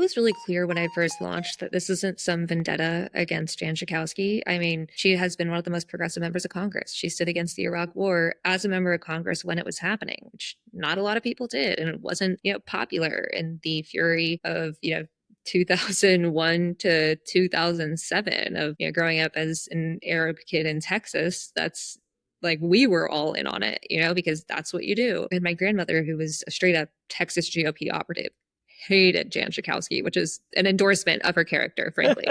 was really clear when I first launched that this isn't some vendetta against Jan Schakowsky. I mean, she has been one of the most progressive members of Congress. She stood against the Iraq War as a member of Congress when it was happening, which not a lot of people did. And it wasn't, popular in the fury of, 2001 to 2007 of, growing up as an Arab kid in Texas. That's like we were all in on it, because that's what you do. And my grandmother, who was a straight up Texas GOP operative, hated Jan Schakowsky, which is an endorsement of her character, frankly.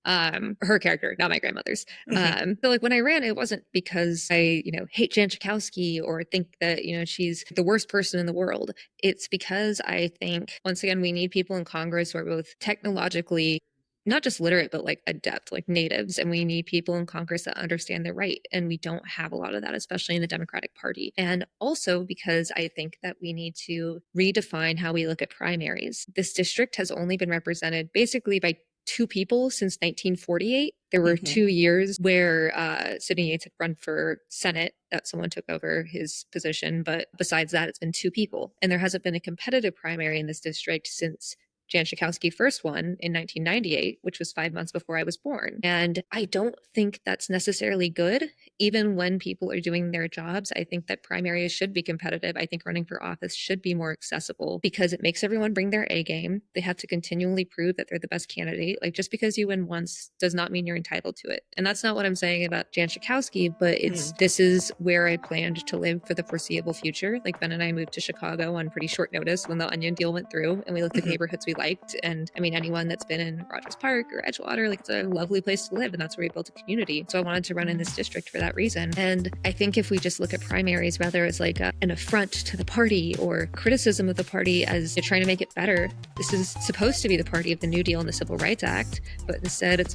Her character, not my grandmother's. So like when I ran, it wasn't because I, hate Jan Schakowsky or think that, she's the worst person in the world. It's because I think, once again, we need people in Congress who are both technologically not just literate, but like adept, like natives. And we need people in Congress that understand their right. And we don't have a lot of that, especially in the Democratic Party. And also because I think that we need to redefine how we look at primaries. This district has only been represented basically by two people since 1948. There were 2 years where Sidney Yates had run for Senate, that someone took over his position. But besides that, it's been two people. And there hasn't been a competitive primary in this district since Jan Schakowsky first won in 1998, which was 5 months before I was born. And I don't think that's necessarily good. Even when people are doing their jobs, I think that primaries should be competitive. I think running for office should be more accessible because it makes everyone bring their A game. They have to continually prove that they're the best candidate. Like, just because you win once does not mean you're entitled to it. And that's not what I'm saying about Jan Schakowsky, but this is where I planned to live for the foreseeable future. Like, Ben and I moved to Chicago on pretty short notice when the Onion deal went through, and we looked at neighborhoods we liked. And I mean, anyone that's been in Rogers Park or Edgewater, like, it's a lovely place to live, and that's where we built a community. So I wanted to run in this district for that reason. And I think if we just look at primaries rather as like an affront to the party or criticism of the party as you're trying to make it better, this is supposed to be the party of the New Deal and the Civil Rights Act, but instead it's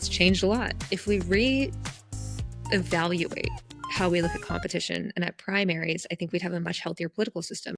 changed a lot. If we re-evaluate how we look at competition and at primaries, I think we'd have a much healthier political system.